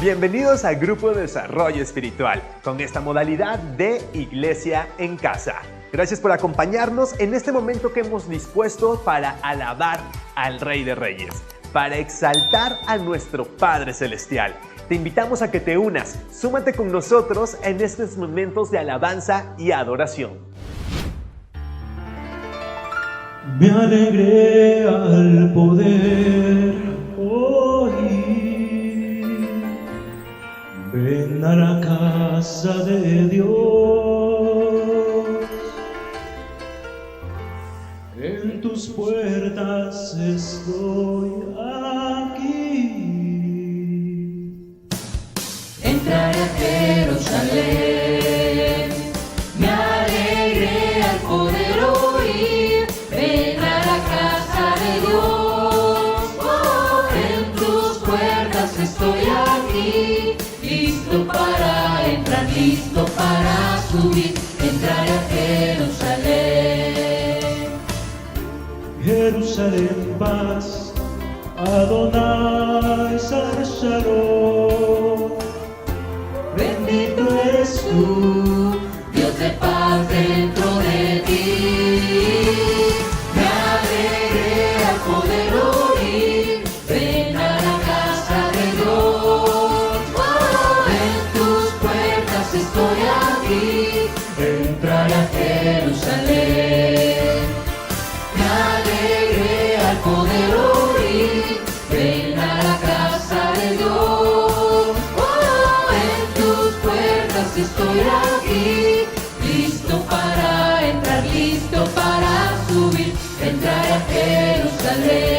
Bienvenidos al Grupo de Desarrollo Espiritual, con esta modalidad de Iglesia en Casa. Gracias por acompañarnos en este momento que hemos dispuesto para alabar al Rey de Reyes, para exaltar a nuestro Padre Celestial. Te invitamos a que te unas, súmate con nosotros en estos momentos de alabanza y adoración. Me alegré al poder oír, ven a la casa de Dios, en tus puertas estoy aquí. Entraré a Jerusalén, me alegré al poder oír, ven a la casa de Dios, en tus puertas estoy aquí, listo para entrar, listo para subir, entraré a Jerusalén. Jerusalén vas, Adonai Shalom. Bendito eres tú, Dios de paz dentro de ti. Me alegré al poder oír, ven a la casa de Dios. En tus puertas estoy aquí, entraré a Jerusalén. Me alegré al poder oír, ven a la casa de Dios. Estoy aquí, listo para entrar, listo para subir, entrar a Jerusalén.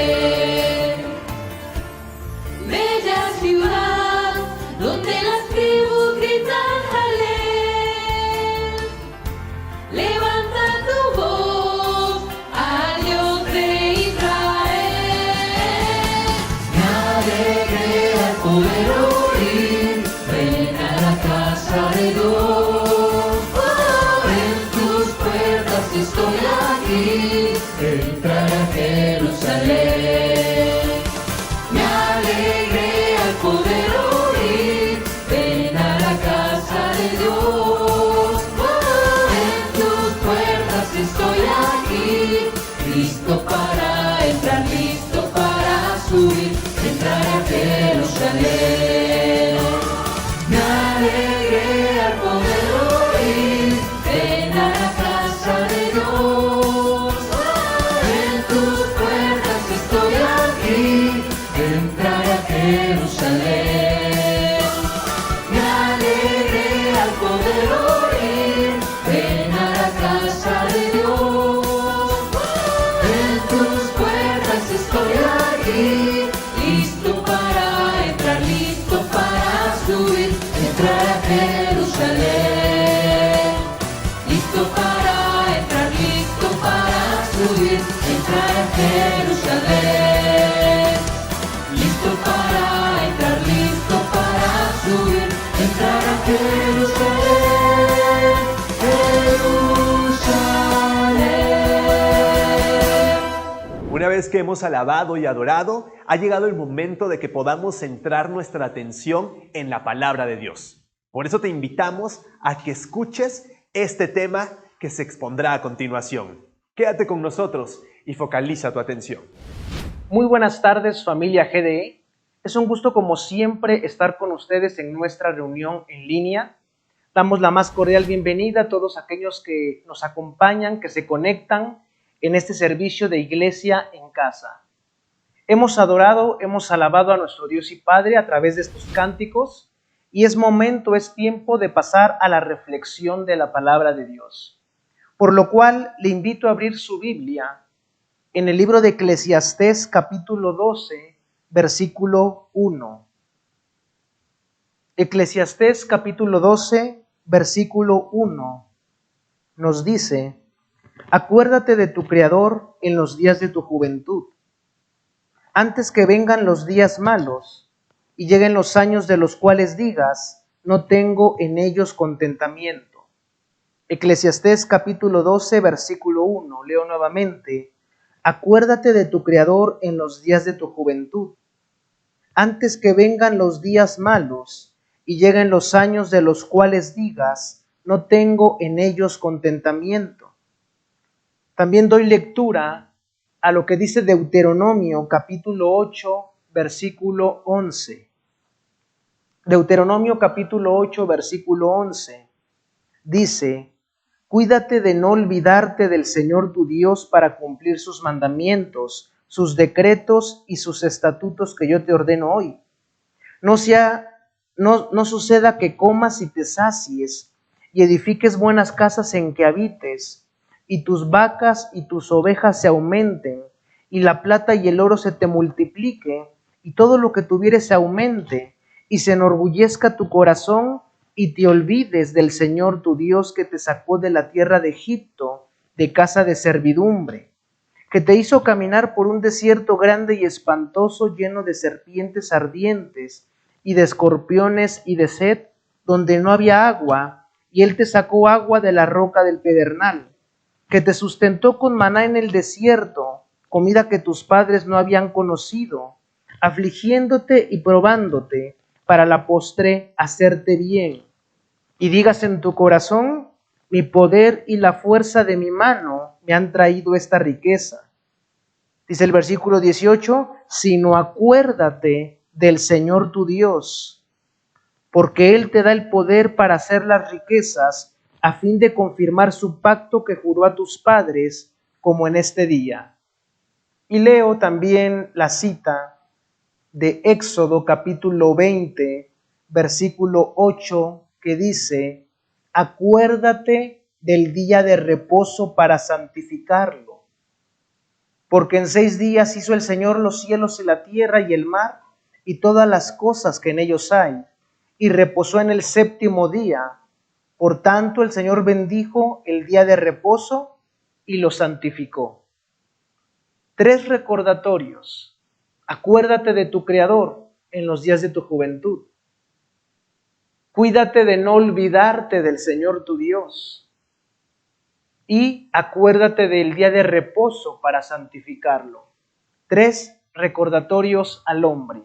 Bella ciudad, donde las tribus gritan Jalel. Levanta tu voz al Dios de Israel. Me alegré al poder oír, ven a la casa de Dios, en tus puertas estoy aquí, entrar a Jerusalén. Me alegré al poder oír, ven a la casa de Dios, en tus puertas estoy aquí, listo para entrar, listo para subir, entrar a Jerusalén. Me alegré al poder oír, ven a la casa de Dios, en tus puertas estoy aquí, entraré a Jerusalén. Me alegré al poder oír, ven a la casa de Dios. En tus puertas estoy aquí, listo para entrar, listo para subir, entrar a Jerusalén. Listo para entrar, listo para subir, entrar a Jerusalén. Listo para entrar, listo para subir, entrar a Jerusalén. Jerusalén. Una vez que hemos alabado y adorado, ha llegado el momento de que podamos centrar nuestra atención en la palabra de Dios. Por eso te invitamos a que escuches este tema que se expondrá a continuación. Quédate con nosotros y focaliza tu atención. Muy buenas tardes, familia GDE. Es un gusto, como siempre, estar con ustedes en nuestra reunión en línea. Damos la más cordial bienvenida a todos aquellos que nos acompañan, que se conectan en este servicio de Iglesia en Casa. Hemos adorado, hemos alabado a nuestro Dios y Padre a través de estos cánticos y es tiempo de pasar a la reflexión de la palabra de Dios. Por lo cual le invito a abrir su Biblia en el libro de Eclesiastés capítulo 12, versículo 1. Eclesiastés capítulo 12, versículo 1 nos dice: acuérdate de tu Creador en los días de tu juventud, antes que vengan los días malos y lleguen los años de los cuales digas, no tengo en ellos contentamiento. Eclesiastés capítulo 12, versículo 1, leo nuevamente: acuérdate de tu Creador en los días de tu juventud, antes que vengan los días malos y lleguen los años de los cuales digas, no tengo en ellos contentamiento. También doy lectura a lo que dice Deuteronomio capítulo 8, versículo 11. Deuteronomio capítulo 8, versículo 11 dice: cuídate de no olvidarte del Señor tu Dios para cumplir sus mandamientos, sus decretos y sus estatutos que yo te ordeno hoy. No suceda que comas y te sacies y edifiques buenas casas en que habites, y tus vacas y tus ovejas se aumenten, y la plata y el oro se te multiplique, y todo lo que tuvieres se aumente, y se enorgullezca tu corazón, y te olvides del Señor tu Dios que te sacó de la tierra de Egipto, de casa de servidumbre, que te hizo caminar por un desierto grande y espantoso, lleno de serpientes ardientes, y de escorpiones y de sed, donde no había agua, y Él te sacó agua de la roca del pedernal, que te sustentó con maná en el desierto, comida que tus padres no habían conocido, afligiéndote y probándote, para la postre hacerte bien. Y digas en tu corazón: mi poder y la fuerza de mi mano me han traído esta riqueza. Dice el versículo 18: sino acuérdate del Señor tu Dios, porque Él te da el poder para hacer las riquezas, a fin de confirmar su pacto que juró a tus padres, como en este día. Y leo también la cita de Éxodo capítulo 20, versículo 8, que dice: acuérdate del día de reposo para santificarlo, porque en 6 días hizo el Señor los cielos y la tierra y el mar y todas las cosas que en ellos hay, y reposó en el 7º día. Por tanto, el Señor bendijo el día de reposo y lo santificó. 3 recordatorios. Acuérdate de tu Creador en los días de tu juventud. Cuídate de no olvidarte del Señor tu Dios. Y acuérdate del día de reposo para santificarlo. 3 recordatorios al hombre.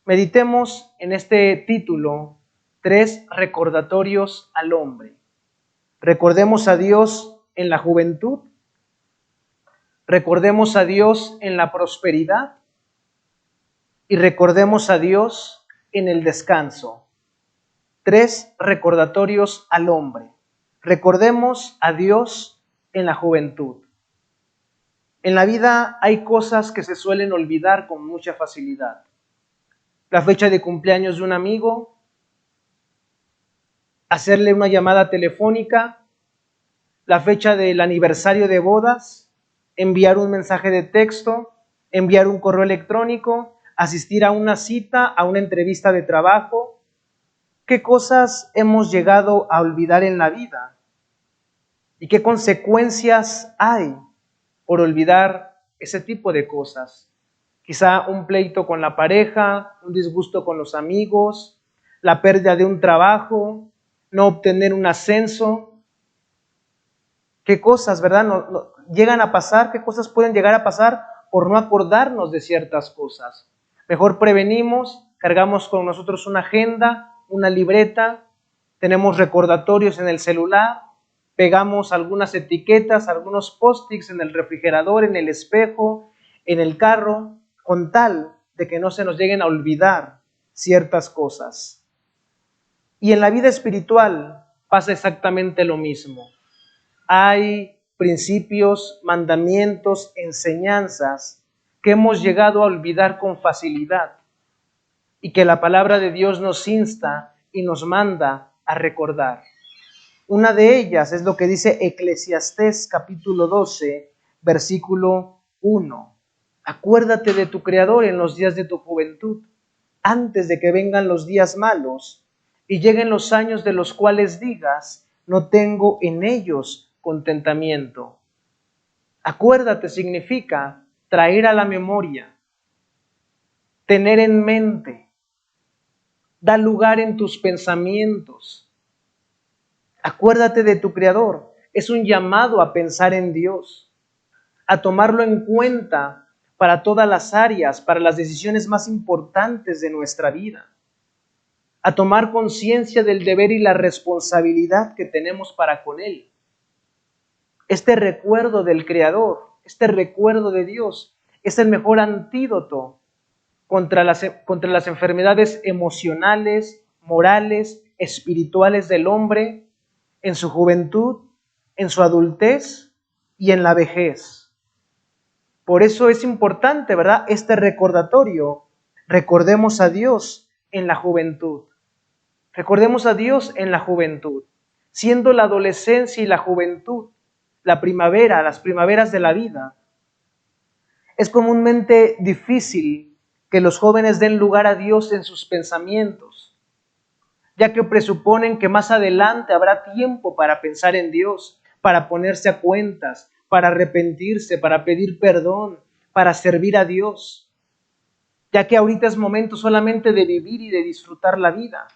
Meditemos en este título: 3 recordatorios al hombre. Recordemos a Dios en la juventud, recordemos a Dios en la prosperidad y recordemos a Dios en el descanso. 3 recordatorios al hombre. Recordemos a Dios en la juventud. En la vida hay cosas que se suelen olvidar con mucha facilidad. La fecha de cumpleaños de un amigo, hacerle una llamada telefónica, la fecha del aniversario de bodas, enviar un mensaje de texto, enviar un correo electrónico, asistir a una cita, a una entrevista de trabajo. ¿Qué cosas hemos llegado a olvidar en la vida? ¿Y qué consecuencias hay por olvidar ese tipo de cosas? Quizá un pleito con la pareja, un disgusto con los amigos, la pérdida de un trabajo, no obtener un ascenso. ¿Qué cosas, verdad, llegan a pasar? ¿Qué cosas pueden llegar a pasar por no acordarnos de ciertas cosas? Mejor prevenimos, cargamos con nosotros una agenda, una libreta, tenemos recordatorios en el celular, pegamos algunas etiquetas, algunos post-its en el refrigerador, en el espejo, en el carro, con tal de que no se nos lleguen a olvidar ciertas cosas. Y en la vida espiritual pasa exactamente lo mismo. Hay principios, mandamientos, enseñanzas que hemos llegado a olvidar con facilidad y que la palabra de Dios nos insta y nos manda a recordar. Una de ellas es lo que dice Eclesiastés capítulo 12, versículo 1. Acuérdate de tu Creador en los días de tu juventud, antes de que vengan los días malos y lleguen los años de los cuales digas, no tengo en ellos contentamiento. Acuérdate significa traer a la memoria, tener en mente, da lugar en tus pensamientos. Acuérdate de tu Creador. Es un llamado a pensar en Dios, a tomarlo en cuenta para todas las áreas, para las decisiones más importantes de nuestra vida, a tomar conciencia del deber y la responsabilidad que tenemos para con Él. Este recuerdo del Creador, este recuerdo de Dios, es el mejor antídoto contra las enfermedades emocionales, morales, espirituales del hombre en su juventud, en su adultez y en la vejez. Por eso es importante, ¿verdad? Este recordatorio. Recordemos a Dios en la juventud. Recordemos a Dios en la juventud, siendo la adolescencia y la juventud, la primavera, las primaveras de la vida. Es comúnmente difícil que los jóvenes den lugar a Dios en sus pensamientos, ya que presuponen que más adelante habrá tiempo para pensar en Dios, para ponerse a cuentas, para arrepentirse, para pedir perdón, para servir a Dios, ya que ahorita es momento solamente de vivir y de disfrutar la vida.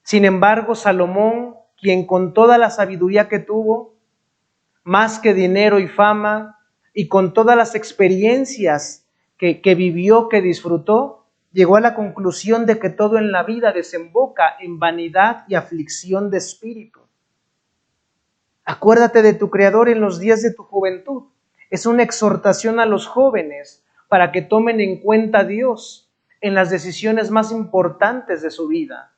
Sin embargo, Salomón, quien con toda la sabiduría que tuvo, más que dinero y fama, y con todas las experiencias que vivió, que disfrutó, llegó a la conclusión de que todo en la vida desemboca en vanidad y aflicción de espíritu. Acuérdate de tu Creador en los días de tu juventud. Es una exhortación a los jóvenes para que tomen en cuenta a Dios en las decisiones más importantes de su vida.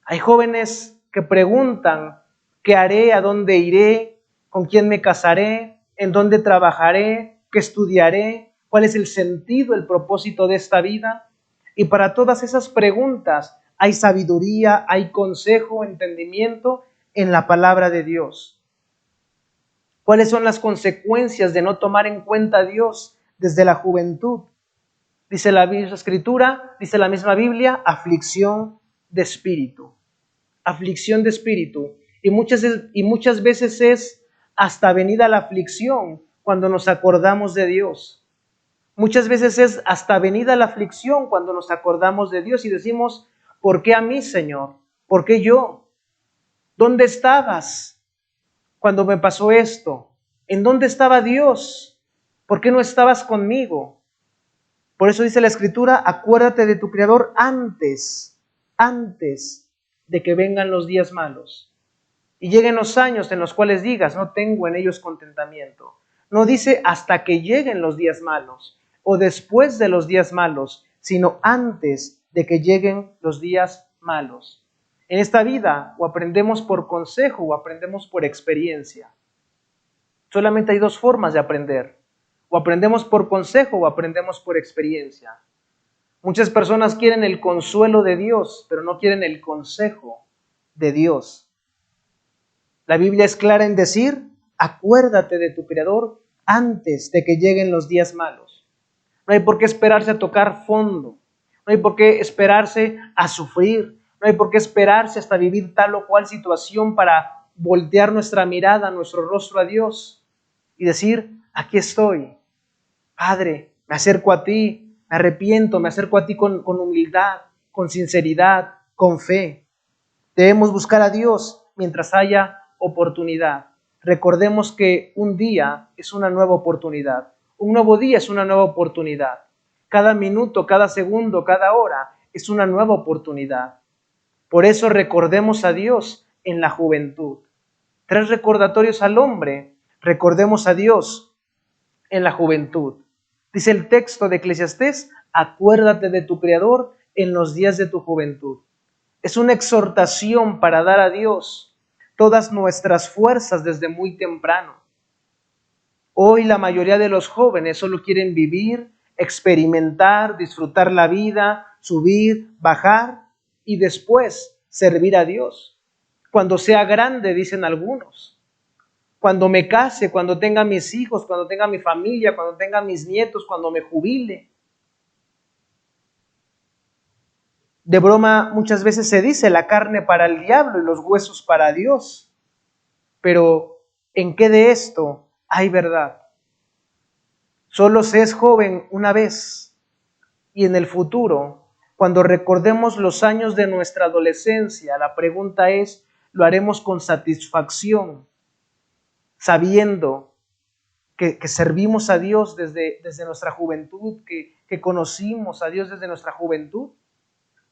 Hay jóvenes que preguntan, ¿qué haré? ¿A dónde iré? ¿Con quién me casaré? ¿En dónde trabajaré? ¿Qué estudiaré? ¿Cuál es el sentido, el propósito de esta vida? Y para todas esas preguntas hay sabiduría, hay consejo, entendimiento en la palabra de Dios. ¿Cuáles son las consecuencias de no tomar en cuenta a Dios desde la juventud? Dice la Escritura, dice la misma Biblia, aflicción de espíritu. Aflicción de espíritu. Y muchas veces es hasta venida la aflicción cuando nos acordamos de Dios. Muchas veces es hasta venida la aflicción cuando nos acordamos de Dios y decimos, ¿por qué a mí, Señor? ¿Por qué yo? ¿Dónde estabas cuando me pasó esto? ¿En dónde estaba Dios? ¿Por qué no estabas conmigo? Por eso dice la Escritura, acuérdate de tu Creador antes de que vengan los días malos y lleguen los años en los cuales digas, no tengo en ellos contentamiento. No dice hasta que lleguen los días malos o después de los días malos, sino antes de que lleguen los días malos. En esta vida o aprendemos por consejo o aprendemos por experiencia. Solamente hay dos formas de aprender. O aprendemos por consejo o aprendemos por experiencia. Muchas personas quieren el consuelo de Dios, pero no quieren el consejo de Dios. La Biblia es clara en decir, acuérdate de tu Creador antes de que lleguen los días malos. No hay por qué esperarse a tocar fondo. No hay por qué esperarse a sufrir. No hay por qué esperarse hasta vivir tal o cual situación para voltear nuestra mirada, nuestro rostro a Dios y decir, aquí estoy. Padre, me acerco a ti, me arrepiento, me acerco a ti con humildad, con sinceridad, con fe. Debemos buscar a Dios mientras haya oportunidad. Recordemos que un día es una nueva oportunidad. Un nuevo día es una nueva oportunidad. Cada minuto, cada segundo, cada hora es una nueva oportunidad. Por eso recordemos a Dios en la juventud. 3 recordatorios al hombre. Recordemos a Dios en la juventud. Dice el texto de Eclesiastés, acuérdate de tu Creador en los días de tu juventud. Es una exhortación para dar a Dios todas nuestras fuerzas desde muy temprano. Hoy la mayoría de los jóvenes solo quieren vivir, experimentar, disfrutar la vida, subir, bajar y después servir a Dios. Cuando sea grande, dicen algunos. Cuando me case, cuando tenga mis hijos, cuando tenga mi familia, cuando tenga mis nietos, cuando me jubile. De broma muchas veces se dice la carne para el diablo y los huesos para Dios. Pero ¿en qué de esto hay verdad? Solo se es joven una vez y en el futuro, cuando recordemos los años de nuestra adolescencia, la pregunta es, ¿lo haremos con satisfacción, sabiendo que servimos a Dios desde nuestra juventud, que conocimos a Dios desde nuestra juventud?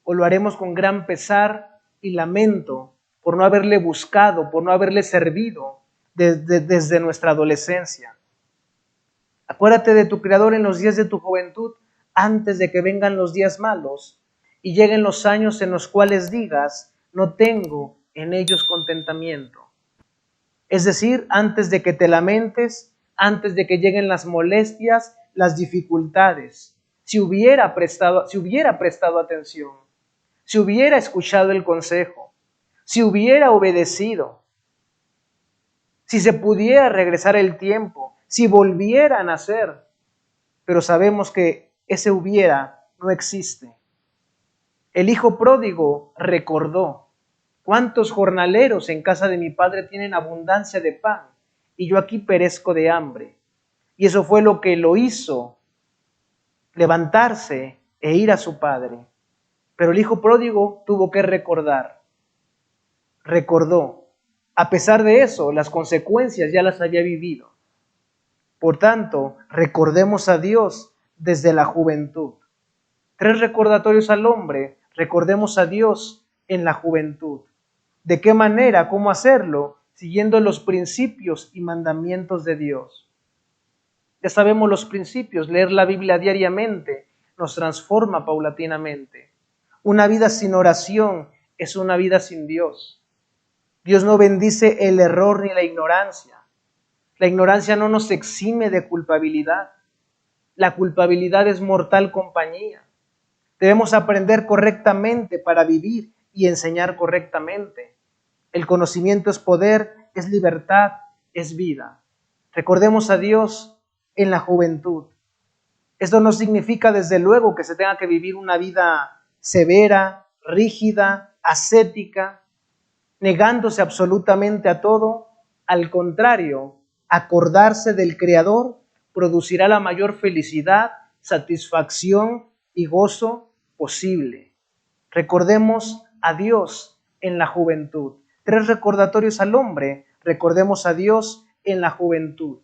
¿O lo haremos con gran pesar y lamento por no haberle buscado, por no haberle servido desde nuestra adolescencia? Acuérdate de tu Creador en los días de tu juventud antes de que vengan los días malos y lleguen los años en los cuales digas, no tengo en ellos contentamiento. Es decir, antes de que te lamentes, antes de que lleguen las molestias, las dificultades, si hubiera prestado atención, si hubiera escuchado el consejo, si hubiera obedecido, si se pudiera regresar el tiempo, si volviera a nacer. Pero sabemos que ese hubiera no existe. El hijo pródigo recordó, ¿cuántos jornaleros en casa de mi padre tienen abundancia de pan y yo aquí perezco de hambre? Y eso fue lo que lo hizo levantarse e ir a su padre. Pero el hijo pródigo tuvo que recordar. Recordó. A pesar de eso, las consecuencias ya las había vivido. Por tanto, recordemos a Dios desde la juventud. 3 recordatorios al hombre. Recordemos a Dios en la juventud. ¿De qué manera? ¿Cómo hacerlo? Siguiendo los principios y mandamientos de Dios. Ya sabemos los principios. Leer la Biblia diariamente nos transforma paulatinamente. Una vida sin oración es una vida sin Dios. Dios no bendice el error ni la ignorancia. La ignorancia no nos exime de culpabilidad. La culpabilidad es mortal compañía. Debemos aprender correctamente para vivir y enseñar correctamente. El conocimiento es poder, es libertad, es vida. Recordemos a Dios en la juventud. Esto no significa desde luego que se tenga que vivir una vida severa, rígida, ascética, negándose absolutamente a todo. Al contrario, acordarse del Creador producirá la mayor felicidad, satisfacción y gozo posible. Recordemos a Dios en la juventud. 3 recordatorios al hombre. Recordemos a Dios en la juventud.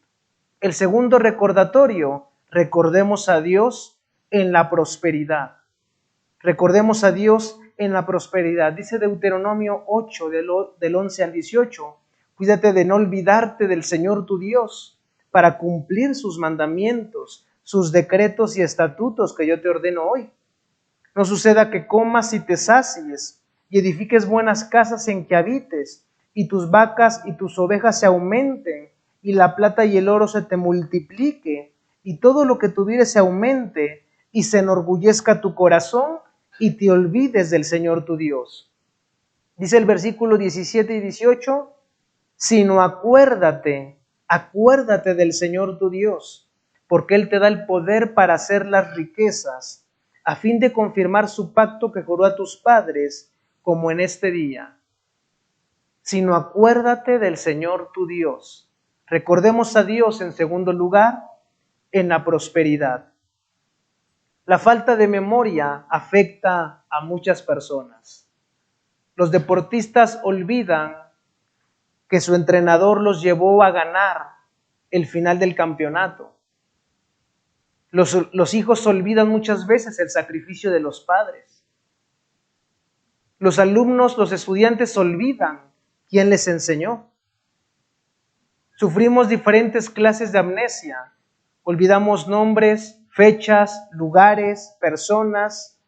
El segundo recordatorio, recordemos a Dios en la prosperidad. Recordemos a Dios en la prosperidad. Dice Deuteronomio 8, del 11 al 18, cuídate de no olvidarte del Señor tu Dios para cumplir sus mandamientos, sus decretos y estatutos que yo te ordeno hoy. No suceda que comas y te sacies y edifiques buenas casas en que habites y tus vacas y tus ovejas se aumenten y la plata y el oro se te multiplique, y todo lo que tuvieres se aumente, y se enorgullezca tu corazón, y te olvides del Señor tu Dios. Dice el versículo 17 y 18, sino acuérdate del Señor tu Dios, porque Él te da el poder para hacer las riquezas, a fin de confirmar su pacto que juró a tus padres, como en este día. Sino acuérdate del Señor tu Dios. Recordemos a Dios en segundo lugar, en la prosperidad. La falta de memoria afecta a muchas personas. Los deportistas olvidan que su entrenador los llevó a ganar el final del campeonato. Los hijos olvidan muchas veces el sacrificio de los padres. Los alumnos, los estudiantes olvidan quién les enseñó. Sufrimos diferentes clases de amnesia. Olvidamos nombres, fechas, lugares, personas.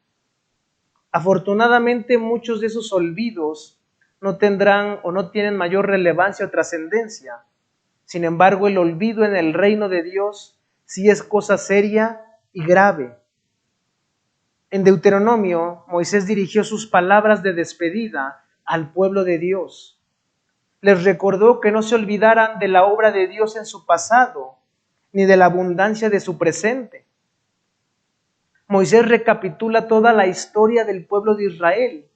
Afortunadamente, muchos de esos olvidos no tendrán o no tienen mayor relevancia o trascendencia. Sin embargo, el olvido en el reino de Dios sí es cosa seria y grave. En Deuteronomio, Moisés dirigió sus palabras de despedida al pueblo de Dios. Les recordó que no se olvidaran de la obra de Dios en su pasado, ni de la abundancia de su presente. Moisés recapitula toda la historia del pueblo de Israel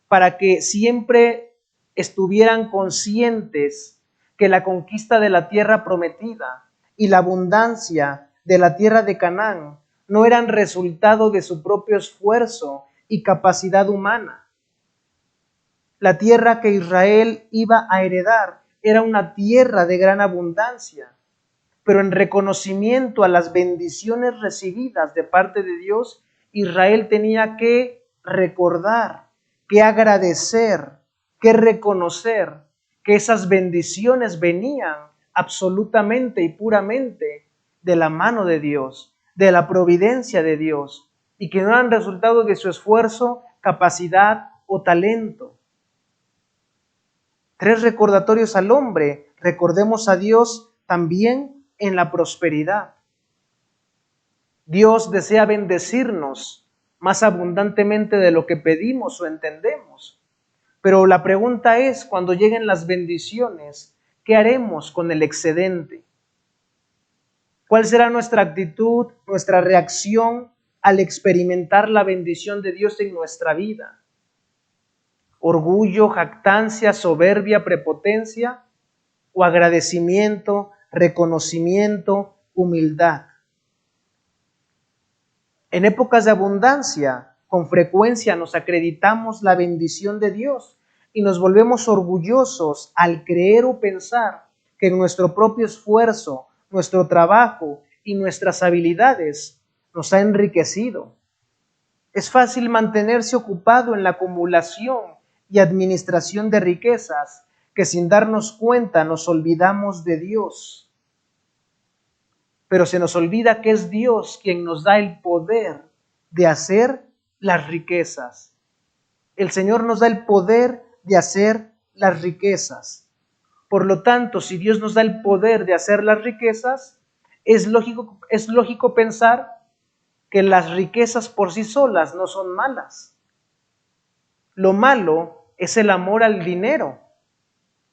para que siempre estuvieran conscientes que la conquista de la tierra prometida y la abundancia de la tierra de Canaán no eran resultado de su propio esfuerzo y capacidad humana. La tierra que Israel iba a heredar era una tierra de gran abundancia, pero en reconocimiento a las bendiciones recibidas de parte de Dios, Israel tenía que recordar, que agradecer, que reconocer que esas bendiciones venían absolutamente y puramente de la mano de Dios, de la providencia de Dios, y que no eran resultado de su esfuerzo, capacidad o talento. 3 recordatorios al hombre. Recordemos a Dios también en la prosperidad. Dios desea bendecirnos más abundantemente de lo que pedimos o entendemos. Pero la pregunta es, cuando lleguen las bendiciones, ¿qué haremos con el excedente? ¿Cuál será nuestra actitud, nuestra reacción al experimentar la bendición de Dios en nuestra vida? ¿Orgullo, jactancia, soberbia, prepotencia? ¿O agradecimiento, reconocimiento, humildad? En épocas de abundancia, con frecuencia nos acreditamos la bendición de Dios y nos volvemos orgullosos al creer o pensar que nuestro propio esfuerzo, nuestro trabajo y nuestras habilidades nos ha enriquecido. Es fácil mantenerse ocupado en la acumulación y administración de riquezas que sin darnos cuenta nos olvidamos de Dios. Pero se nos olvida que es Dios quien nos da el poder de hacer las riquezas. El Señor nos da el poder de hacer las riquezas. Por lo tanto, si Dios nos da el poder de hacer las riquezas, es lógico pensar que las riquezas por sí solas no son malas. Lo malo es el amor al dinero,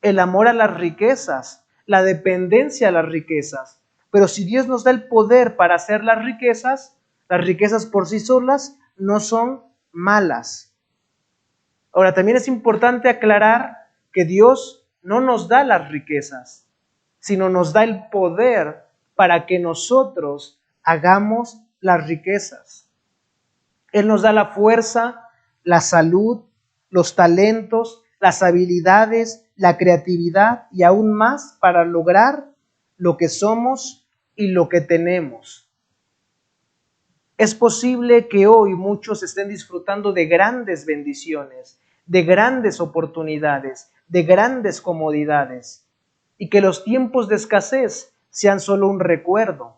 el amor a las riquezas, la dependencia a las riquezas. Pero si Dios nos da el poder para hacer las riquezas por sí solas no son malas. Ahora, también es importante aclarar que Dios no nos da las riquezas, sino nos da el poder para que nosotros hagamos las riquezas. Él nos da la fuerza, la salud, los talentos, las habilidades, la creatividad y aún más para lograr lo que somos y lo que tenemos. Es posible que hoy muchos estén disfrutando de grandes bendiciones, de grandes oportunidades, de grandes comodidades, y que los tiempos de escasez sean solo un recuerdo.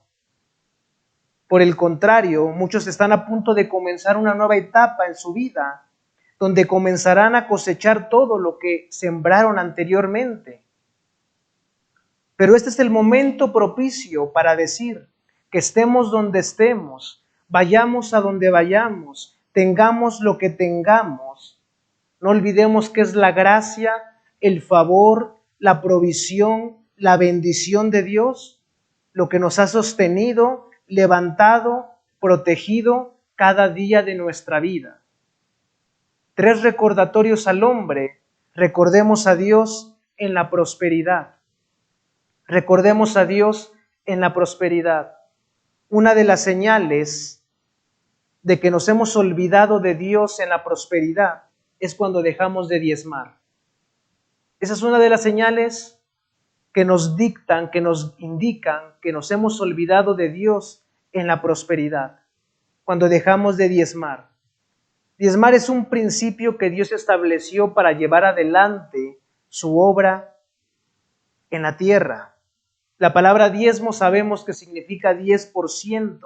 Por el contrario, muchos están a punto de comenzar una nueva etapa en su vida, donde comenzarán a cosechar todo lo que sembraron anteriormente. Pero este es el momento propicio para decir que estemos donde estemos, vayamos a donde vayamos, tengamos lo que tengamos. No olvidemos que es la gracia, el favor, la provisión, la bendición de Dios, lo que nos ha sostenido, levantado, protegido cada día de nuestra vida. 3 recordatorios al hombre. Recordemos a Dios en la prosperidad. Recordemos a Dios en la prosperidad. Una de las señales de que nos hemos olvidado de Dios en la prosperidad es cuando dejamos de diezmar. Esa es una de las señales que nos dictan, que nos indican que nos hemos olvidado de Dios en la prosperidad, cuando dejamos de diezmar. Diezmar es un principio que Dios estableció para llevar adelante su obra en la tierra. La palabra diezmo sabemos que significa 10%.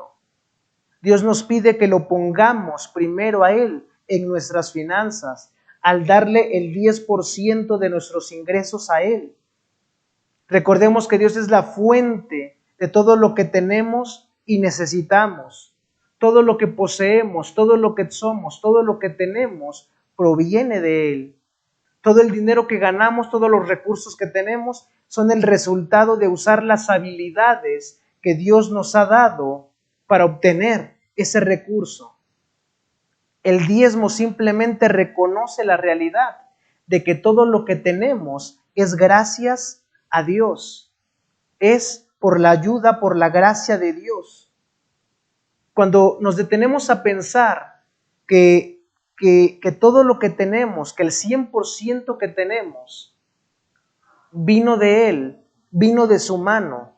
Dios nos pide que lo pongamos primero a Él en nuestras finanzas, al darle el 10% de nuestros ingresos a Él. Recordemos que Dios es la fuente de todo lo que tenemos y necesitamos. Todo lo que poseemos, todo lo que somos, todo lo que tenemos proviene de Él. Todo el dinero que ganamos, todos los recursos que tenemos son el resultado de usar las habilidades que Dios nos ha dado para obtener ese recurso. El diezmo simplemente reconoce la realidad de que todo lo que tenemos es gracias a Dios. Es por la ayuda, por la gracia de Dios. Cuando nos detenemos a pensar que todo lo que tenemos, que el 100% que tenemos, vino de Él, vino de su mano.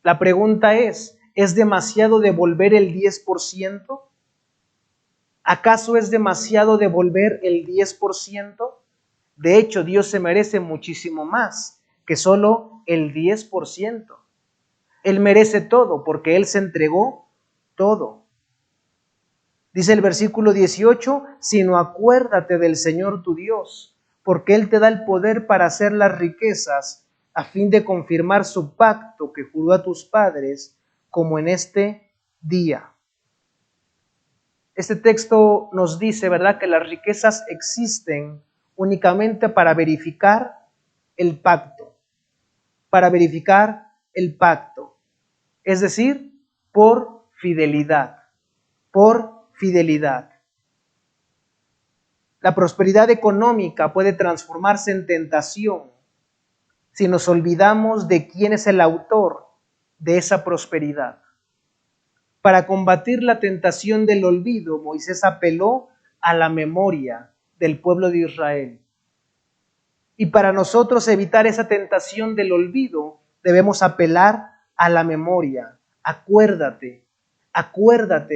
La pregunta ¿es demasiado devolver el 10%? ¿Acaso es demasiado devolver el 10%? De hecho, Dios se merece muchísimo más que solo el 10%. Él merece todo porque Él se entregó todo. Dice el versículo 18, sino acuérdate del Señor tu Dios, porque Él te da el poder para hacer las riquezas, a fin de confirmar su pacto que juró a tus padres, como en este día. Este texto nos dice, ¿verdad?, que las riquezas existen únicamente para verificar el pacto. Para verificar el pacto. Es decir, por fidelidad. Por fidelidad. La prosperidad económica puede transformarse en tentación si nos olvidamos de quién es el autor de esa prosperidad. Para combatir la tentación del olvido, Moisés apeló a la memoria del pueblo de Israel. Y para nosotros evitar esa tentación del olvido, debemos apelar a la memoria. Acuérdate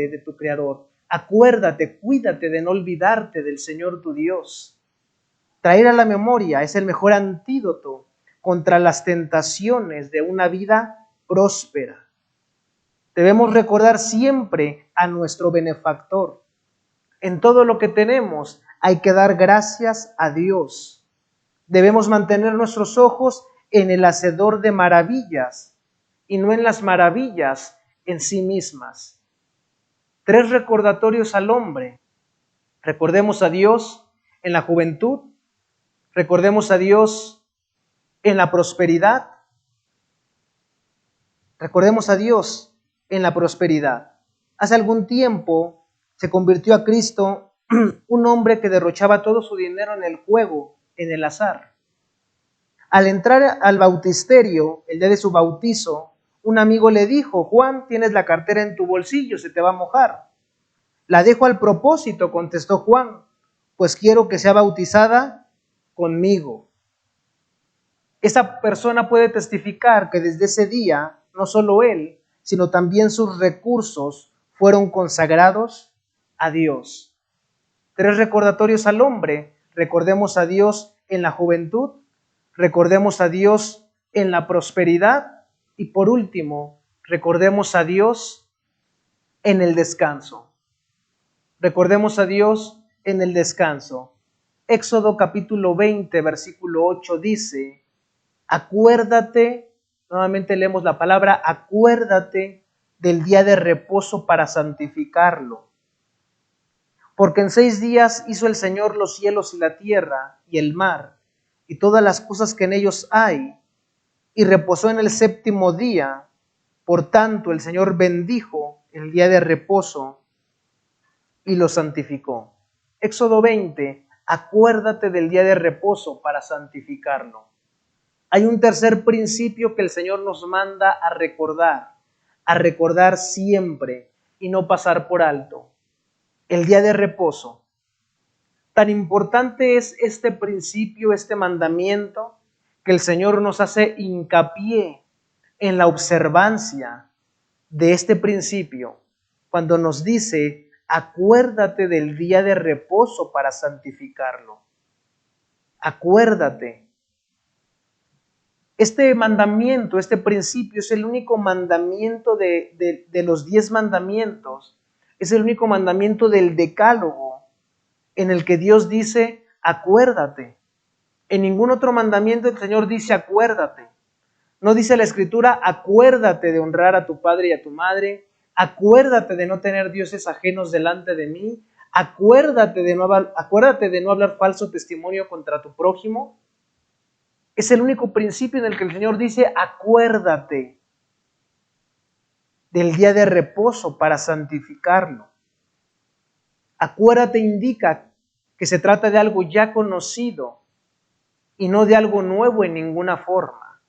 de tu Creador. Acuérdate, cuídate de no olvidarte del Señor tu Dios. Traer a la memoria es el mejor antídoto contra las tentaciones de una vida próspera. Debemos recordar siempre a nuestro benefactor. En todo lo que tenemos hay que dar gracias a Dios. Debemos mantener nuestros ojos en el hacedor de maravillas y no en las maravillas en sí mismas. 3 recordatorios al hombre. Recordemos a Dios en la juventud, recordemos a Dios en la prosperidad, recordemos a Dios en la prosperidad. Hace algún tiempo se convirtió a Cristo un hombre que derrochaba todo su dinero en el juego, en el azar. Al entrar al bautisterio, el día de su bautizo, un amigo le dijo, Juan, tienes la cartera en tu bolsillo, se te va a mojar. La dejo al propósito, contestó Juan, pues quiero que sea bautizada conmigo. Esa persona puede testificar que desde ese día, no solo él, sino también sus recursos fueron consagrados a Dios. 3 recordatorios al hombre. Recordemos a Dios en la juventud, recordemos a Dios en la prosperidad y por último, recordemos a Dios en el descanso. Recordemos a Dios en el descanso. Éxodo capítulo 20, versículo 8 dice, acuérdate nuevamente leemos la palabra, acuérdate del día de reposo para santificarlo. Porque en 6 días hizo el Señor los cielos y la tierra y el mar y todas las cosas que en ellos hay, y reposó en el 7º día. Por tanto, el Señor bendijo el día de reposo y lo santificó. Éxodo 20, acuérdate del día de reposo para santificarlo. Hay un tercer principio que el Señor nos manda a recordar siempre y no pasar por alto. El día de reposo. Tan importante es este principio, este mandamiento, que el Señor nos hace hincapié en la observancia de este principio cuando nos dice, acuérdate del día de reposo para santificarlo. Acuérdate. Este mandamiento, este principio es el único mandamiento de los 10 mandamientos, es el único mandamiento del decálogo en el que Dios dice, acuérdate. En ningún otro mandamiento el Señor dice, acuérdate. No dice la Escritura, acuérdate de honrar a tu padre y a tu madre, acuérdate de no tener dioses ajenos delante de mí, acuérdate de no hablar falso testimonio contra tu prójimo. Es el único principio en el que el Señor dice, acuérdate del día de reposo para santificarlo. Acuérdate indica que se trata de algo ya conocido y no de algo nuevo en ninguna forma.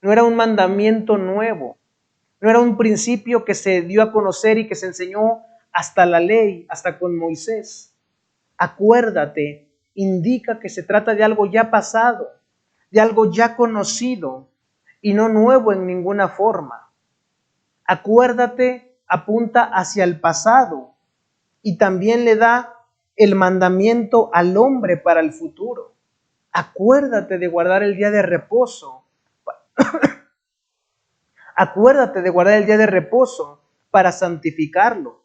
No era un mandamiento nuevo, no era un principio que se dio a conocer y que se enseñó hasta la ley, hasta con Moisés. Acuérdate indica que se trata de algo ya pasado, de algo ya conocido y no nuevo en ninguna forma. Acuérdate apunta hacia el pasado y también le da el mandamiento al hombre para el futuro. Acuérdate de guardar el día de reposo. Acuérdate de guardar el día de reposo para santificarlo.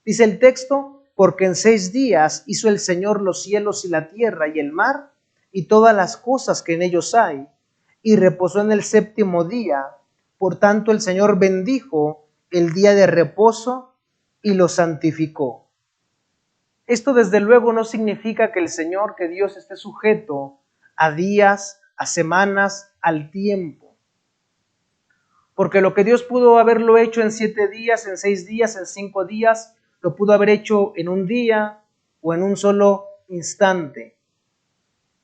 Dice el texto, porque en 6 días hizo el Señor los cielos y la tierra y el mar y todas las cosas que en ellos hay, y reposó en el 7º día. Por tanto, el Señor bendijo el día de reposo y lo santificó. Esto desde luego no significa que el Señor, que Dios esté sujeto a días, a semanas, al tiempo. Porque lo que Dios pudo haberlo hecho en 7 días, en 6 días, en 5 días, lo pudo haber hecho en un día o en un solo instante.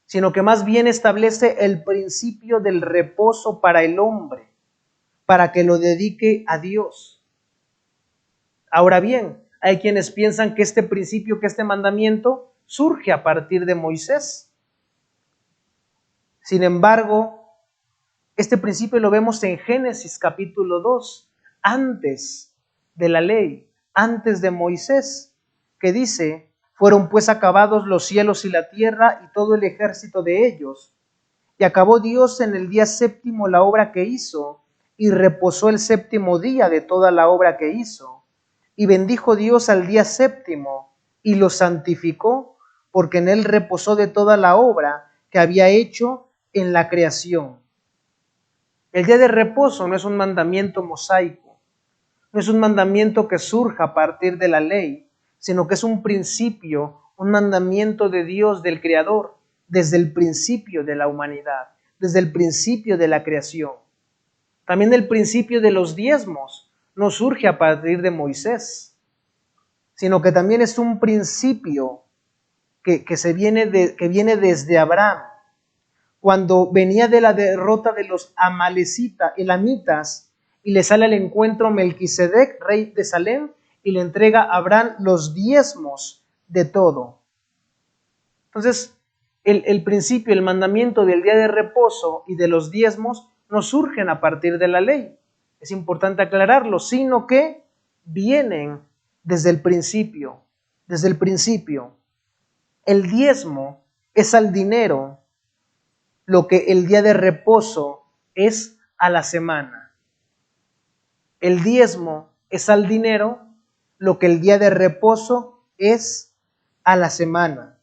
Sino que más bien establece el principio del reposo para el hombre, para que lo dedique a Dios. Ahora bien, hay quienes piensan que este principio, que este mandamiento, surge a partir de Moisés. Sin embargo, este principio lo vemos en Génesis capítulo 2, antes de la ley, antes de Moisés, que dice, fueron pues acabados los cielos y la tierra y todo el ejército de ellos. Y acabó Dios en el día 7º la obra que hizo, y reposó el 7º día de toda la obra que hizo. Y bendijo Dios al día 7º y lo santificó, porque en él reposó de toda la obra que había hecho en la creación. El día de reposo no es un mandamiento mosaico, no es un mandamiento que surja a partir de la ley, sino que es un principio, un mandamiento de Dios, del Creador, desde el principio de la humanidad, desde el principio de la creación. También el principio de los diezmos no surge a partir de Moisés, sino que también es un principio que viene desde Abraham, cuando venía de la derrota de los elamitas, y le sale al encuentro Melquisedec, rey de Salem, y le entrega a Abraham los diezmos de todo. Entonces, el principio, el mandamiento del día de reposo y de los diezmos no surgen a partir de la ley. Es importante aclararlo, sino que vienen desde el principio. Desde el principio. El diezmo es al dinero lo que el día de reposo es a la semana. El diezmo es al dinero lo que el día de reposo es a la semana.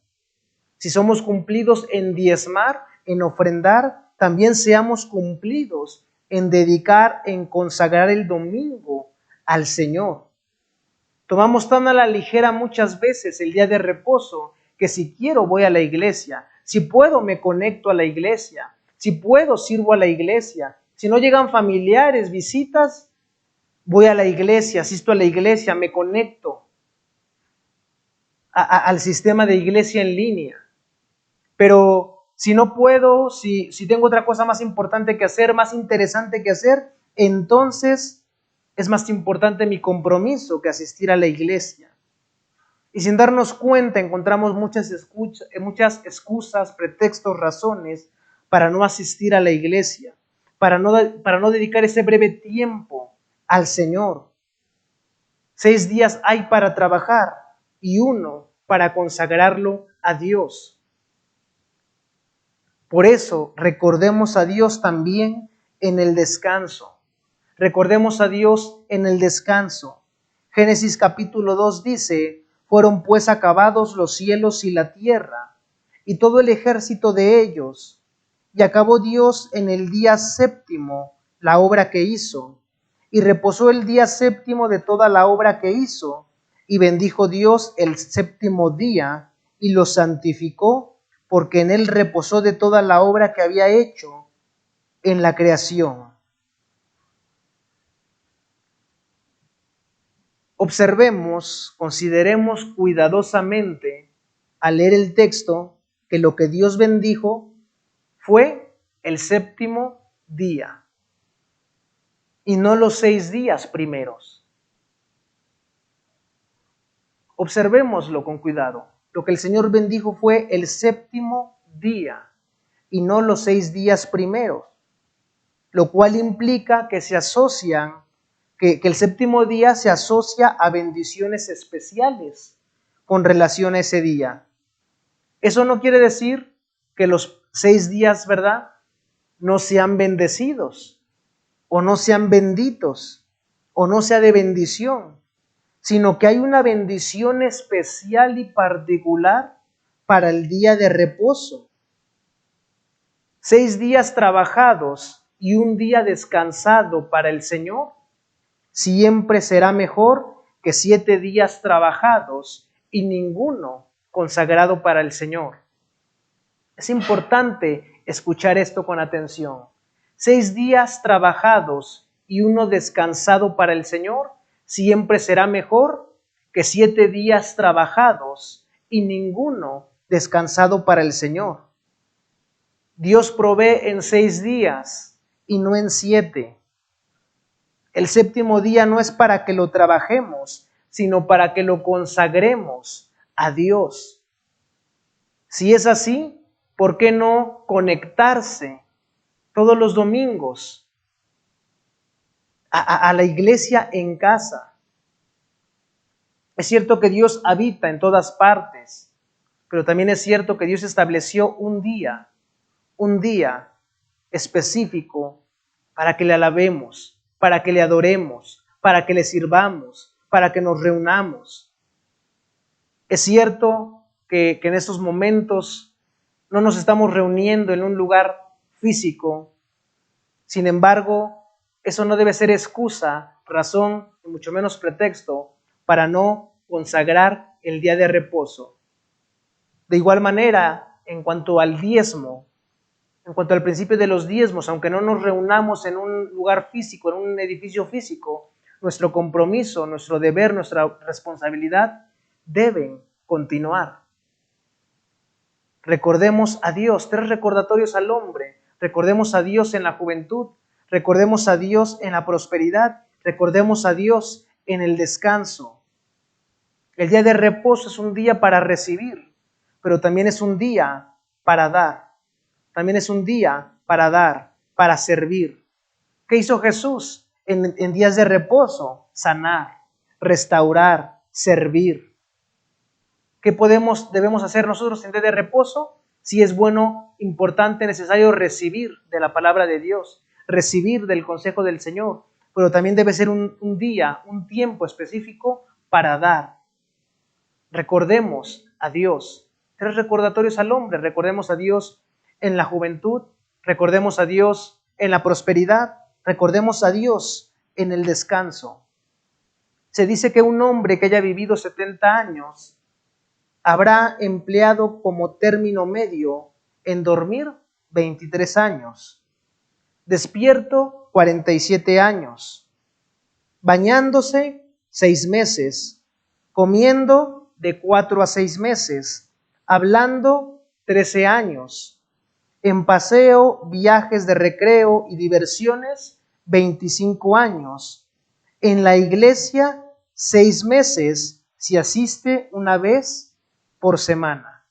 Si somos cumplidos en diezmar, en ofrendar, también seamos cumplidos en dedicar, en consagrar el domingo al Señor. Tomamos tan a la ligera muchas veces el día de reposo que si quiero voy a la iglesia, si puedo me conecto a la iglesia, si puedo sirvo a la iglesia, si no llegan familiares, visitas, voy a la iglesia, asisto a la iglesia, me conecto al sistema de iglesia en línea. Pero si no puedo, si tengo otra cosa más importante que hacer, más interesante que hacer, entonces es más importante mi compromiso que asistir a la iglesia. Y sin darnos cuenta encontramos muchas excusas, pretextos, razones para no asistir a la iglesia, para no dedicar ese breve tiempo al Señor. 6 días hay para trabajar y 1 para consagrarlo a Dios. Por eso recordemos a Dios también en el descanso. Recordemos a Dios en el descanso. Génesis capítulo 2 dice: fueron pues acabados los cielos y la tierra, y todo el ejército de ellos, y acabó Dios en el día séptimo la obra que hizo, y reposó el día séptimo de toda la obra que hizo, y bendijo Dios el séptimo día, y lo santificó, porque en él reposó de toda la obra que había hecho en la creación. Observemos, consideremos cuidadosamente al leer el texto que lo que Dios bendijo fue el séptimo día y no los 6 días primeros. Observémoslo con cuidado. Lo que el Señor bendijo fue el séptimo día y no los 6 días primeros, lo cual implica que se asocian, que el séptimo día se asocia a bendiciones especiales con relación a ese día. Eso no quiere decir que los 6 días, ¿verdad?, no sean bendecidos, o no sean benditos, o no sea de bendición, sino que hay una bendición especial y particular para el día de reposo. 6 días trabajados y 1 día descansado para el Señor siempre será mejor que 7 días trabajados y ninguno consagrado para el Señor. Es importante escuchar esto con atención. 6 días trabajados y 1 descansado para el Señor siempre será mejor que 7 días trabajados y ninguno descansado para el Señor. Dios provee en 6 días y no en 7. El séptimo día no es para que lo trabajemos, sino para que lo consagremos a Dios. Si es así, ¿por qué no conectarse todos los domingos a la iglesia en casa? Es cierto que Dios habita en todas partes, pero también es cierto que Dios estableció un día específico para que le alabemos, para que le adoremos, para que le sirvamos, para que nos reunamos. Es cierto que en estos momentos no nos estamos reuniendo en un lugar físico. Sin embargo, eso no debe ser excusa, razón y mucho menos pretexto para no consagrar el día de reposo. De igual manera, en cuanto al diezmo, en cuanto al principio de los diezmos, aunque no nos reunamos en un lugar físico, en un edificio físico, nuestro compromiso, nuestro deber, nuestra responsabilidad deben continuar. Recordemos a Dios, 3 recordatorios al hombre. Recordemos a Dios en la juventud, recordemos a Dios en la prosperidad, recordemos a Dios en el descanso. El día de reposo es un día para recibir, pero también es un día para dar. También es un día para dar, para servir. ¿Qué hizo Jesús en días de reposo? Sanar, restaurar, servir. ¿Qué debemos hacer nosotros en día de reposo? Sí es bueno, importante, necesario recibir de la palabra de Dios, recibir del consejo del Señor, pero también debe ser un día, un tiempo específico para dar. Recordemos a Dios. 3 recordatorios al hombre. Recordemos a Dios en la juventud, recordemos a Dios en la prosperidad, recordemos a Dios en el descanso. Se dice que un hombre que haya vivido 70 años habrá empleado como término medio en dormir 23 años, despierto 47 años, bañándose 6 meses, comiendo de 4 a 6 meses, hablando 13 años, en paseo, viajes de recreo y diversiones 25 años, en la iglesia 6 meses si asiste una vez por semana.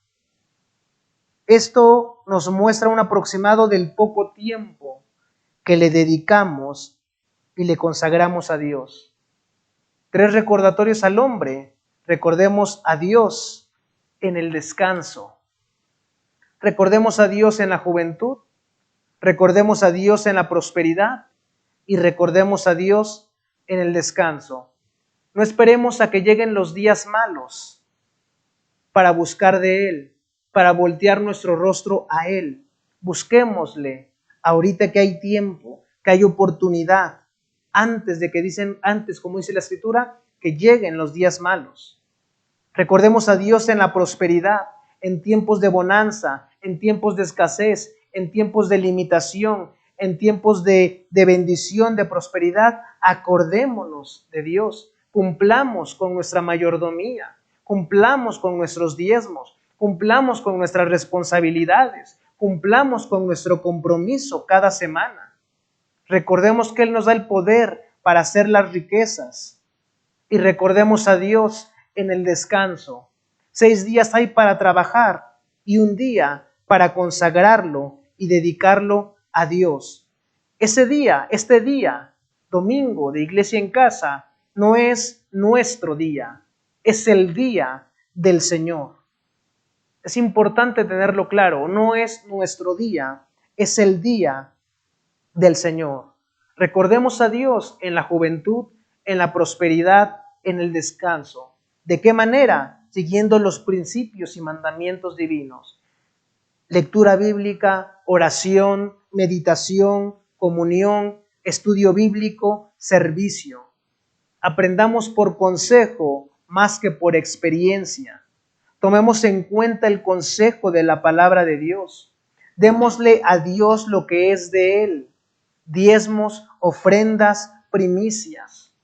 Esto nos muestra un aproximado del poco tiempo que le dedicamos y le consagramos a Dios. 3 recordatorios al hombre. Recordemos a Dios en el descanso. Recordemos a Dios en la juventud. Recordemos a Dios en la prosperidad. Y recordemos a Dios en el descanso. No esperemos a que lleguen los días malos para buscar de Él, para voltear nuestro rostro a Él. Busquémosle ahorita que hay tiempo, que hay oportunidad, antes, como dice la Escritura, que lleguen los días malos. Recordemos a Dios en la prosperidad, en tiempos de bonanza, en tiempos de escasez, en tiempos de limitación, en tiempos de bendición, de prosperidad. Acordémonos de Dios, cumplamos con nuestra mayordomía, cumplamos con nuestros diezmos, cumplamos con nuestras responsabilidades, cumplamos con nuestro compromiso cada semana. Recordemos que Él nos da el poder para hacer las riquezas y recordemos a Dios en el descanso. 6 días hay para trabajar y 1 día para consagrarlo y dedicarlo a Dios. Este día, domingo de Iglesia en Casa, no es nuestro día, es el día del Señor. Es importante tenerlo claro, no es nuestro día, es el día del Señor. Recordemos a Dios en la juventud, en la prosperidad, en el descanso. ¿De qué manera? Siguiendo los principios y mandamientos divinos. Lectura bíblica, oración, meditación, comunión, estudio bíblico, servicio. Aprendamos por consejo más que por experiencia. Tomemos en cuenta el consejo de la palabra de Dios. Démosle a Dios lo que es de Él, diezmos, ofrendas, primicias.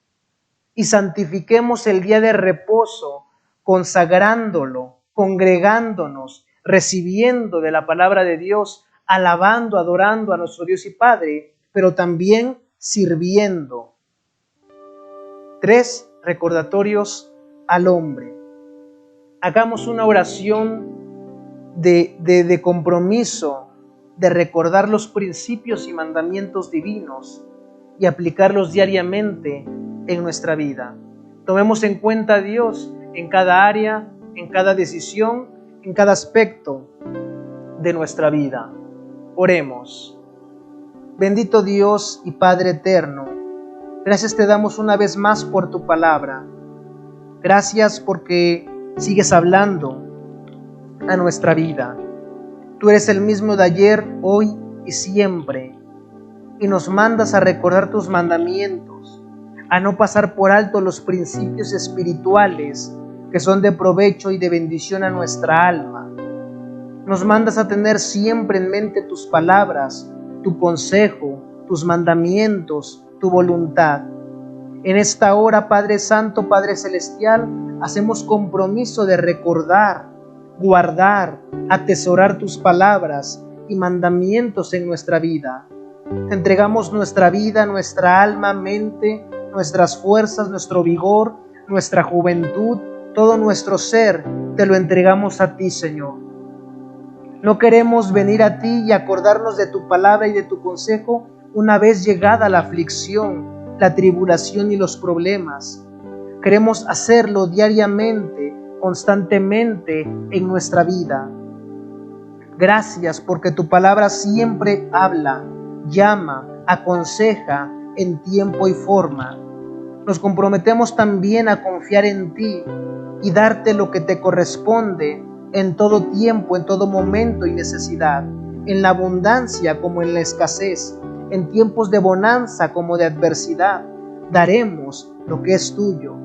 Y santifiquemos el día de reposo, consagrándolo, congregándonos, recibiendo de la palabra de Dios, alabando, adorando a nuestro Dios y Padre, pero también sirviendo. 3 recordatorios al hombre. Hagamos una oración de compromiso, de recordar los principios y mandamientos divinos y aplicarlos diariamente en nuestra vida. Tomemos en cuenta a Dios en cada área, en cada decisión, en cada aspecto de nuestra vida. Oremos. Bendito Dios y Padre eterno, gracias te damos una vez más por tu palabra. Gracias porque sigues hablando a nuestra vida. Tú eres el mismo de ayer, hoy y siempre. Y nos mandas a recordar tus mandamientos, a no pasar por alto los principios espirituales que son de provecho y de bendición a nuestra alma. Nos mandas a tener siempre en mente tus palabras, tu consejo, tus mandamientos, tu voluntad. En esta hora, Padre Santo, Padre Celestial, hacemos compromiso de recordar, guardar, atesorar tus palabras y mandamientos en nuestra vida. Te entregamos nuestra vida, nuestra alma, mente, nuestras fuerzas, nuestro vigor, nuestra juventud, todo nuestro ser, te lo entregamos a ti, Señor. No queremos venir a ti y acordarnos de tu palabra y de tu consejo una vez llegada la aflicción, la tribulación y los problemas. Queremos hacerlo diariamente, constantemente en nuestra vida. Gracias porque tu palabra siempre habla, llama, aconseja en tiempo y forma. Nos comprometemos también a confiar en ti y darte lo que te corresponde en todo tiempo, en todo momento y necesidad, en la abundancia como en la escasez, en tiempos de bonanza como de adversidad. Daremos lo que es tuyo.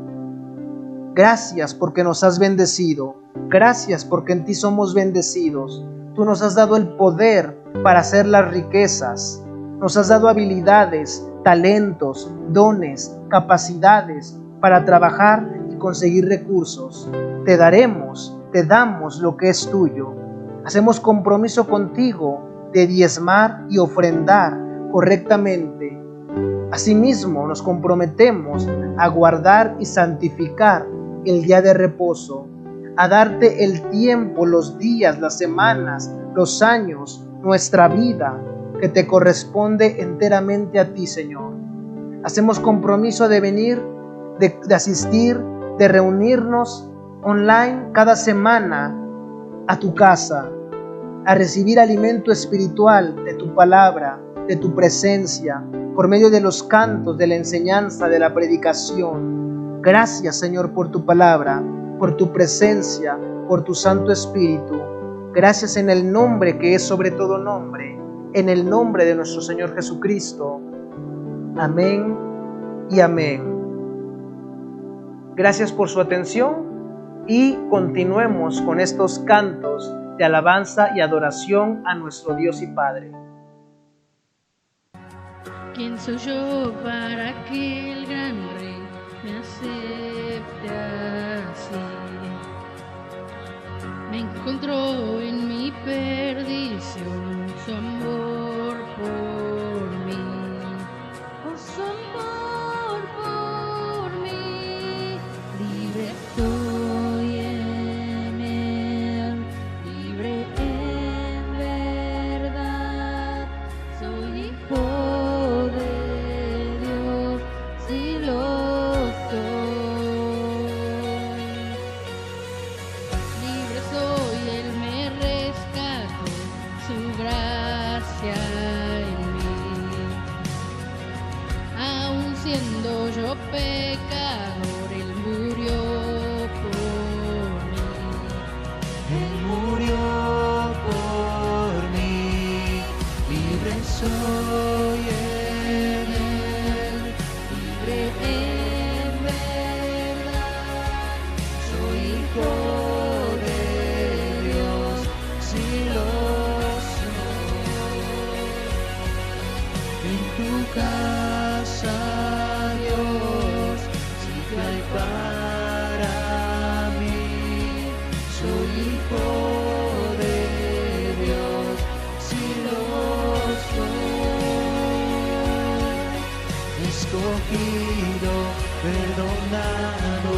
Gracias porque nos has bendecido. Gracias porque en ti somos bendecidos. Tú nos has dado el poder para hacer las riquezas. Nos has dado habilidades, talentos, dones, capacidades para trabajar y conseguir recursos. Te daremos, te damos lo que es tuyo. Hacemos compromiso contigo de diezmar y ofrendar correctamente. Asimismo, nos comprometemos a guardar y santificar el día de reposo, a darte el tiempo, los días, las semanas, los años, nuestra vida, que te corresponde enteramente a ti, Señor. Hacemos compromiso de venir, de asistir, de reunirnos online cada semana a tu casa, a recibir alimento espiritual de tu palabra, de tu presencia, por medio de los cantos, de la enseñanza, de la predicación. Gracias, Señor, por tu palabra, por tu presencia, por tu Santo Espíritu. Gracias en el nombre que es sobre todo nombre, en el nombre de nuestro Señor Jesucristo. Amén y amén. Gracias por su atención y continuemos con estos cantos de alabanza y adoración a nuestro Dios y Padre. ¿Quién soy yo para que el gran Rey me acepte así? Me encontró en mi perdición su amor por mí. Oh, su amor por mí. Libre estoy en él, libre en verdad. Soy hijo de Dios, si lo soy. Libre soy, Él me rescató, su gracia en mí. Aun siendo yo pecador, Él murió por mí. Él murió por mí, libre soy en él, Libre en verdad, soy hijo de Dios, si lo soy. En tu casa, Dios, si te hay para mí, soy hijo de Dios, si lo soy. Escogido, perdonado,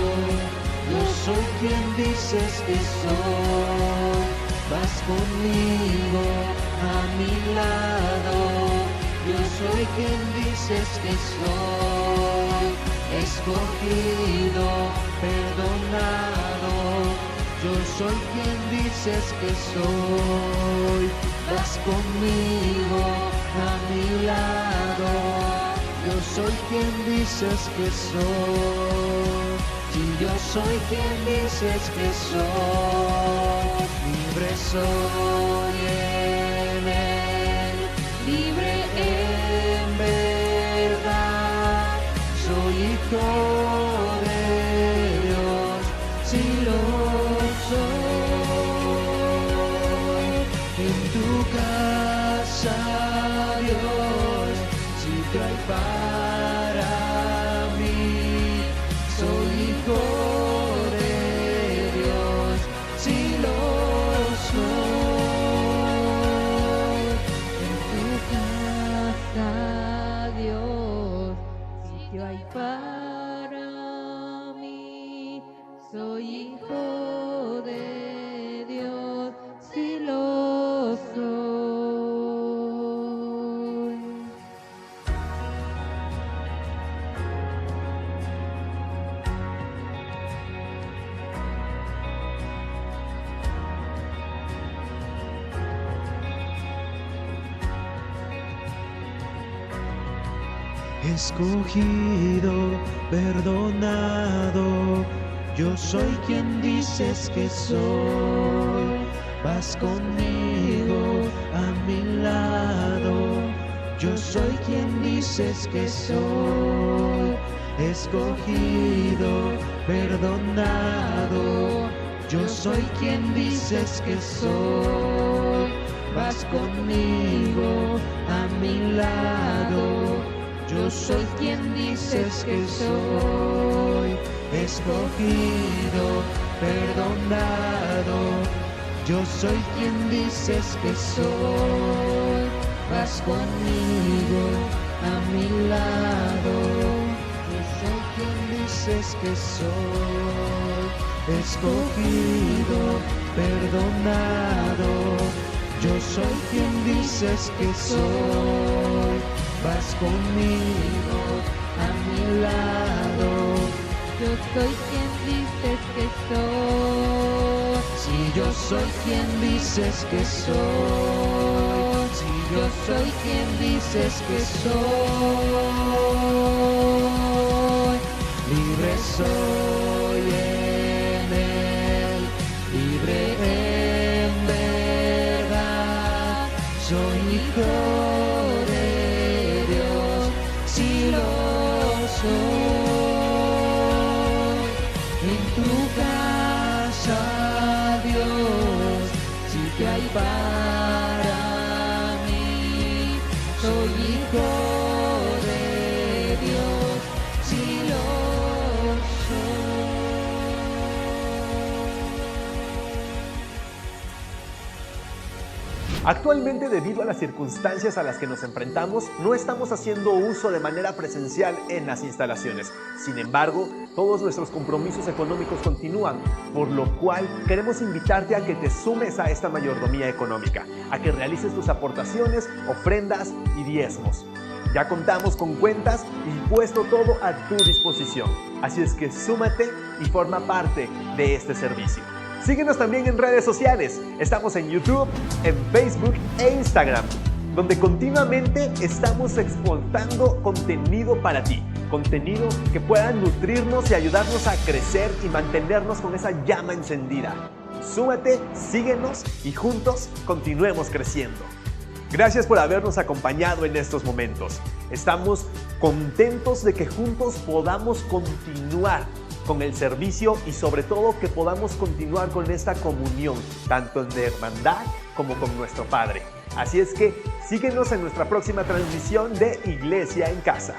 yo soy quien dices que soy. Vas conmigo a mi lado, yo soy quien dices que soy. Escogido, perdonado, yo soy quien dices que soy. Vas conmigo a mi lado, yo soy quien dices que soy. Si yo soy quien dices que soy, libre soy en él, libre en verdad. Soy hijo de Dios, si lo soy. En tu casa, Dios, si te hay para mí, soy hijo de Dios, si lo soy. en tu casa, Dios, sitio hay para mí. Soy hijo de Dios, si lo soy. Escogido, perdonado, yo soy quien dices que soy. Vas conmigo a mi lado, Yo soy quien dices que soy, escogido, perdonado. Yo soy quien dices que soy, vas conmigo a mi lado. Yo soy quien dices que soy, escogido, perdonado. Yo soy quien dices que soy, vas conmigo a mi lado. Yo soy quien dices que soy, escogido, perdonado. Yo soy quien dices que soy, vas conmigo a mi lado. Yo soy quien dices que soy. Si yo soy quien dices que soy, si yo soy quien dices que soy, libre soy en él, libre en verdad, soy hijo de Dios, si lo soy, en tu casa Dios, si te hay para mí, soy hijo de Dios, si lo Actualmente, debido a las circunstancias a las que nos enfrentamos, no estamos haciendo uso de manera presencial en las instalaciones. Sin embargo, todos nuestros compromisos económicos continúan, por lo cual queremos invitarte a que te sumes a esta mayordomía económica, a que realices tus aportaciones, ofrendas y diezmos. Ya contamos con cuentas y puesto todo a tu disposición. Así es que súmate y forma parte de este servicio. Síguenos también en redes sociales. Estamos en YouTube, en Facebook e Instagram, donde continuamente estamos exportando contenido para ti. Contenido que pueda nutrirnos y ayudarnos a crecer y mantenernos con esa llama encendida. Súmate, síguenos y juntos continuemos creciendo. Gracias por habernos acompañado en estos momentos. Estamos contentos de que juntos podamos continuar con el servicio y sobre todo que podamos continuar con esta comunión, tanto en hermandad como con nuestro Padre. Así es que síguenos en nuestra próxima transmisión de Iglesia en Casa.